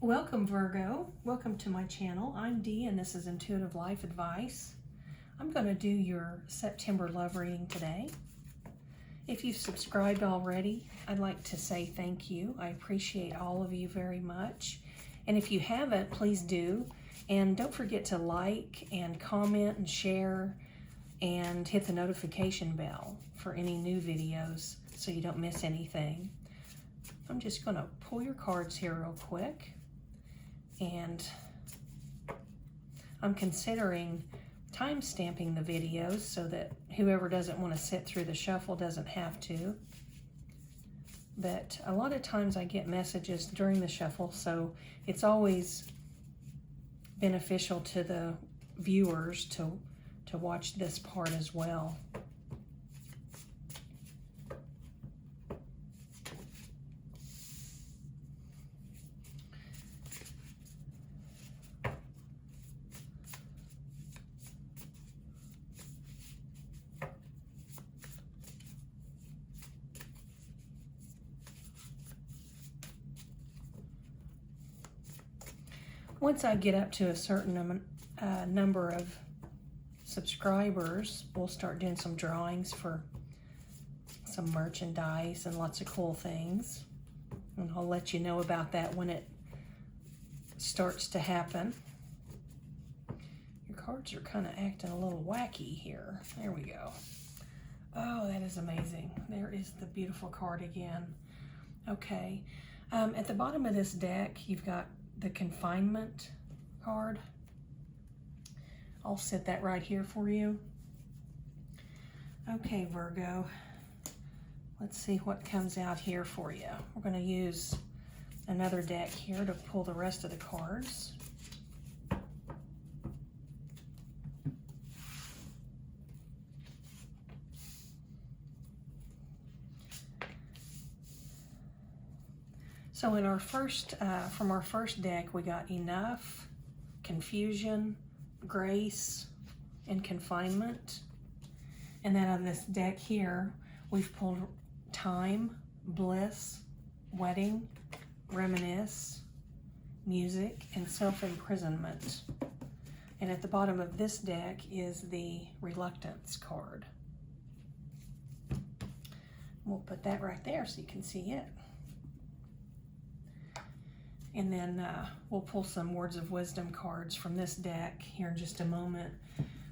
Welcome, Virgo. Welcome to my channel. I'm Dee and this is Intuitive Life Advice. I'm going to do your September love reading today. If you've subscribed already, I'd like to say thank you. I appreciate all of you very much. And if you haven't, please do. And don't forget to like and comment and share and hit the notification bell for any new videos so you don't miss anything. I'm just going to pull your cards here real quick. And I'm considering time stamping the videos so that whoever doesn't want to sit through the shuffle doesn't have to. But a lot of times I get messages during the shuffle, so it's always beneficial to the viewers to watch this part as well. Once I get up to a certain number of subscribers, we'll start doing some drawings for some merchandise and lots of cool things. And I'll let you know about that when it starts to happen. Your cards are kind of acting a little wacky here. There we go. Oh, that is amazing. There is the beautiful card again. Okay. At the bottom of this deck, you've got the confinement card. I'll set that right here for you. Okay, Virgo. Let's see what comes out here for you. We're going to use another deck here to pull the rest of the cards. So in our first, from our first deck, we got enough, confusion, grace, and confinement. And then on this deck here, we've pulled time, bliss, wedding, reminisce, music, and self-imprisonment. And at the bottom of this deck is the reluctance card. We'll put that right there so you can see it. And then we'll pull some words of wisdom cards from this deck here in just a moment.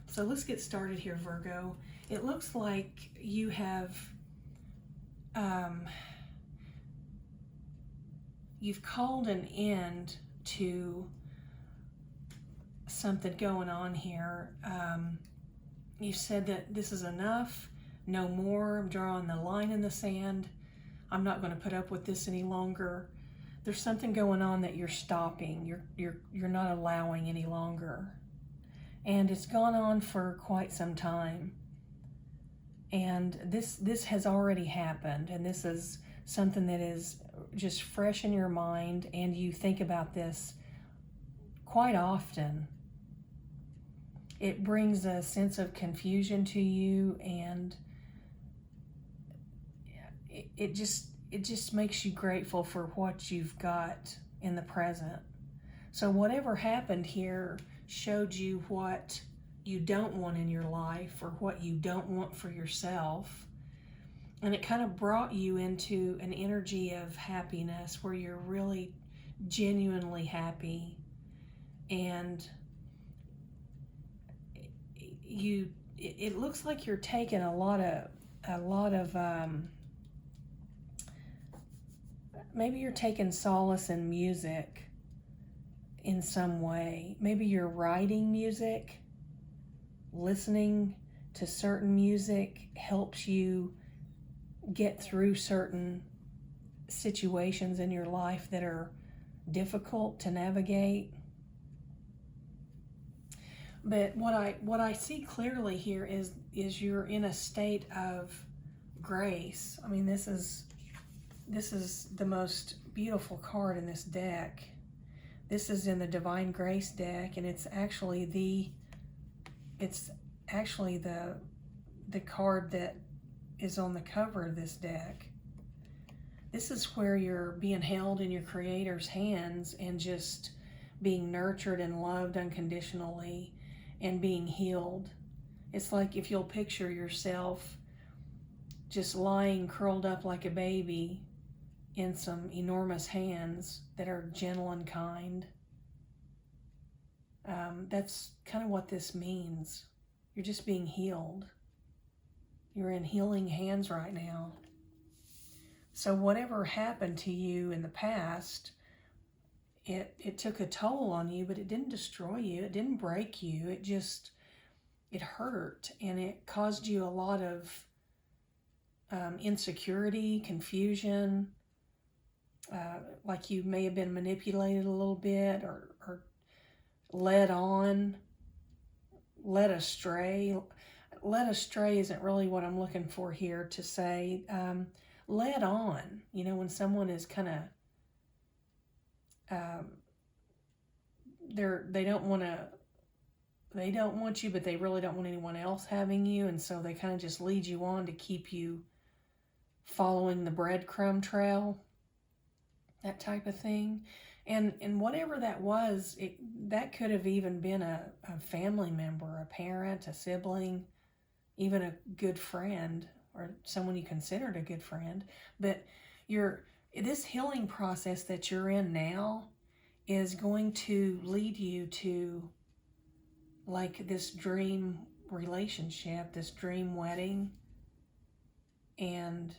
So let's get started here, Virgo. It looks like you have, you've called an end to something going on here. You said that this is enough, no more. I'm drawing the line in the sand. I'm not going to put up with this any longer. There's something going on that you're stopping. You're not allowing any longer. And it's gone on for quite some time. And this has already happened, and this is something that is just fresh in your mind, and you think about this quite often. It brings a sense of confusion to you, and it just makes you grateful for what you've got in the present. So whatever happened here showed you what you don't want in your life or what you don't want for yourself. And it kind of brought you into an energy of happiness where you're really genuinely happy. And it looks like you're taking a lot of maybe you're taking solace in music in some way. Maybe you're writing music. Listening to certain music helps you get through certain situations in your life that are difficult to navigate. But what I see clearly here is you're in a state of grace. I mean, this is the most beautiful card in this deck. This is in the Divine Grace deck, and it's actually the card that is on the cover of this deck. This is where you're being held in your Creator's hands and just being nurtured and loved unconditionally and being healed. It's like if you'll picture yourself just lying curled up like a baby in some enormous hands that are gentle and kind. That's kind of what this means. You're just being healed. You're in healing hands right now. So whatever happened to you in the past, it took a toll on you, but it didn't destroy you. It didn't break you. It hurt, and it caused you a lot of insecurity, confusion, like you may have been manipulated a little bit or led on, led astray. Led astray isn't really what I'm looking for here to say. Led on, when someone is kind of, they don't want you, but they really don't want anyone else having you, and so they kind of just lead you on to keep you following the breadcrumb trail, that type of thing. And whatever that was, that could have even been a family member, a parent, a sibling, even a good friend, or someone you considered a good friend. But this healing process that you're in now is going to lead you to like this dream relationship, this dream wedding, and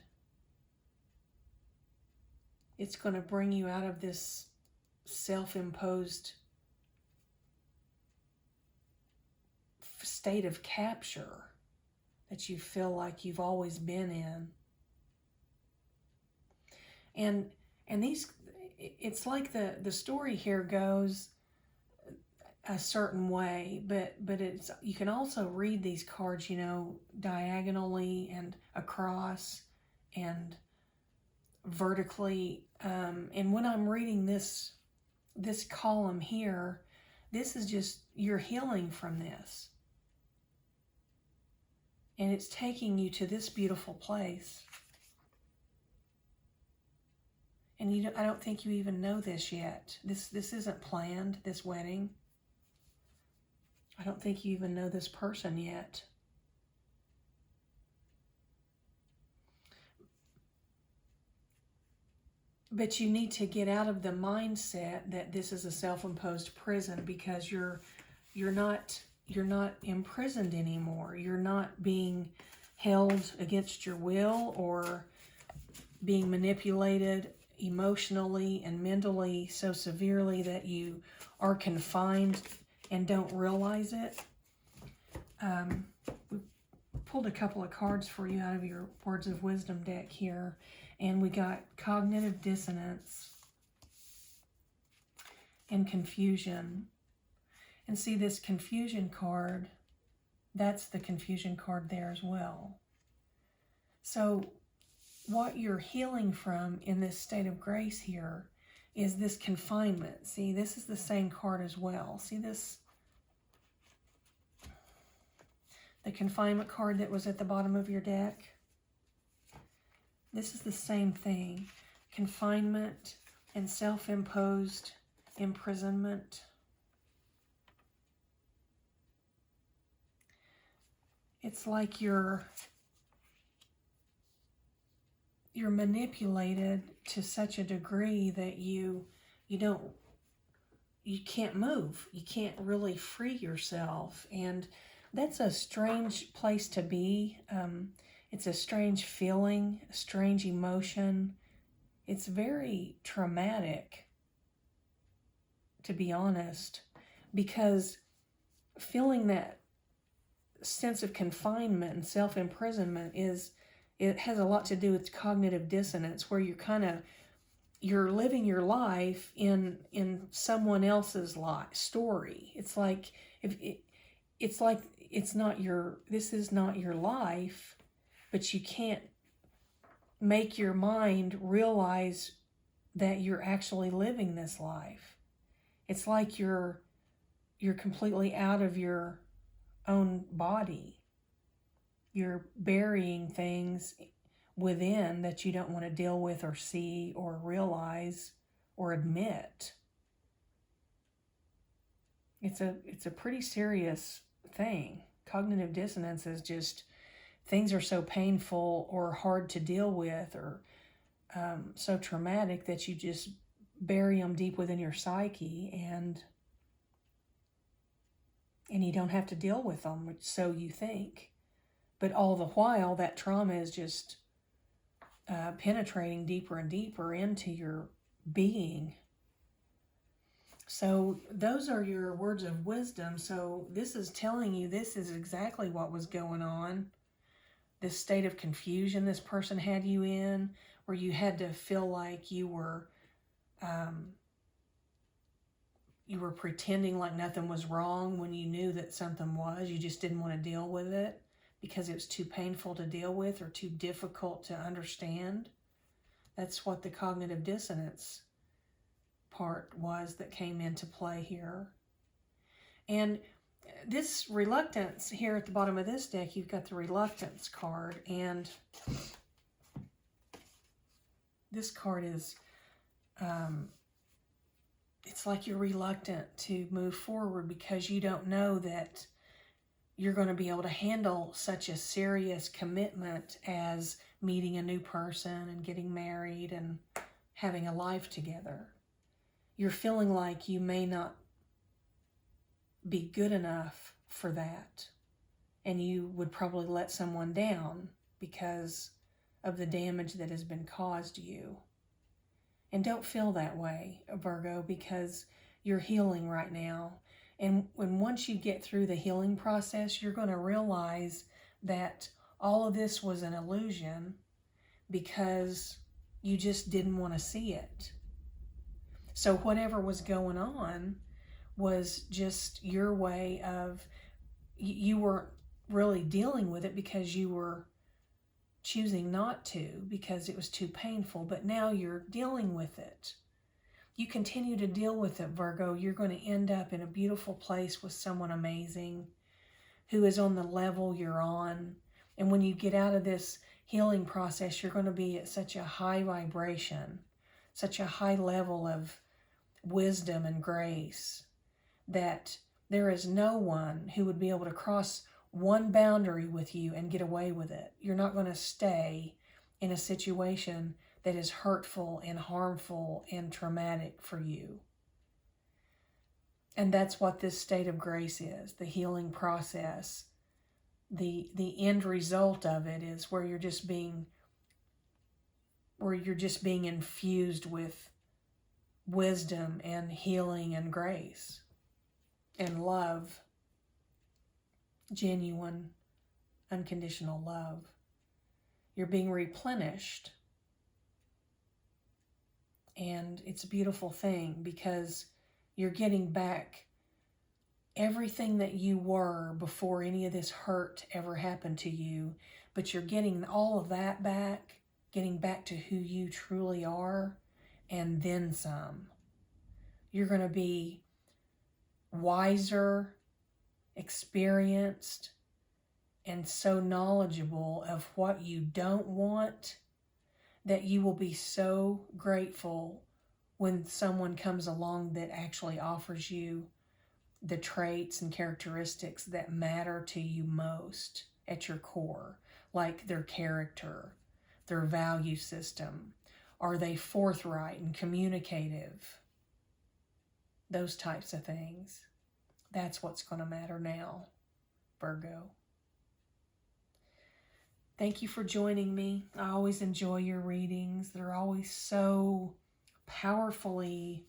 it's going to bring you out of this self-imposed state of capture that you feel like you've always been in. And these, it's like the story here goes a certain way, but it's, you can also read these cards, diagonally and across and vertically. And when I'm reading this column here, this is just, you're healing from this. And it's taking you to this beautiful place. And I don't think you even know this yet. This isn't planned, this wedding. I don't think you even know this person yet. But you need to get out of the mindset that this is a self-imposed prison, because you're not imprisoned anymore. You're not being held against your will or being manipulated emotionally and mentally so severely that you are confined and don't realize it. We pulled a couple of cards for you out of your Words of Wisdom deck here, and we got cognitive dissonance and confusion. And see this confusion card, that's the confusion card there as well. So what you're healing from in this state of grace here is this confinement. See, this is the same card as well. See this? The confinement card that was at the bottom of your deck. This is the same thing. Confinement and self-imposed imprisonment. It's like you're manipulated to such a degree that you can't move. You can't really free yourself. And that's a strange place to be. It's a strange feeling, a strange emotion. It's very traumatic, to be honest, because feeling that sense of confinement and self-imprisonment it has a lot to do with cognitive dissonance, where you're living your life in someone else's story. It's like this is not your life, but you can't make your mind realize that you're actually living this life. It's like you're completely out of your own body. You're burying things within that you don't want to deal with or see or realize or admit. It's a pretty serious thing. Cognitive dissonance is just things are so painful or hard to deal with or so traumatic that you just bury them deep within your psyche and you don't have to deal with them, so you think. But all the while, that trauma is just penetrating deeper and deeper into your being. So those are your words of wisdom. So this is telling you this is exactly what was going on. This state of confusion this person had you in, where you had to feel like you were pretending like nothing was wrong when you knew that something was. You just didn't want to deal with it because it was too painful to deal with or too difficult to understand. That's what the cognitive dissonance part was that came into play here. And this reluctance here at the bottom of this deck, you've got the reluctance card, and this card is it's like you're reluctant to move forward because you don't know that you're going to be able to handle such a serious commitment as meeting a new person and getting married and having a life together. You're feeling like you may not be good enough for that, and you would probably let someone down because of the damage that has been caused you. And don't feel that way, Virgo, because you're healing right now. And once you get through the healing process, you're going to realize that all of this was an illusion because you just didn't want to see it. So whatever was going on was just your way of, you weren't really dealing with it because you were choosing not to because it was too painful, but now you're dealing with it. You continue to deal with it, Virgo. You're going to end up in a beautiful place with someone amazing who is on the level you're on. And when you get out of this healing process, you're going to be at such a high vibration, such a high level of wisdom and grace that there is no one who would be able to cross one boundary with you and get away with it. You're not going to stay in a situation that is hurtful and harmful and traumatic for you. And that's what this state of grace is, the healing process. The end result of it is where you're just being infused with wisdom and healing and grace and love. Genuine, unconditional love. You're being replenished. And it's a beautiful thing because you're getting back everything that you were before any of this hurt ever happened to you. But you're getting all of that back, getting back to who you truly are, and then some. You're going to be wiser, experienced, and so knowledgeable of what you don't want that you will be so grateful when someone comes along that actually offers you the traits and characteristics that matter to you most at your core, like their character, their value system. Are they forthright and communicative? Those types of things. That's what's going to matter now, Virgo. Thank you for joining me. I always enjoy your readings. They're always so powerfully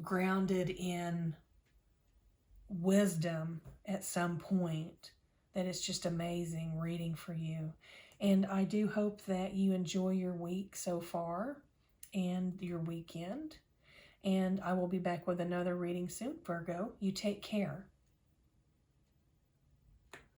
grounded in wisdom at some point that it's just amazing reading for you. And I do hope that you enjoy your week so far and your weekend. And I will be back with another reading soon, Virgo. You take care.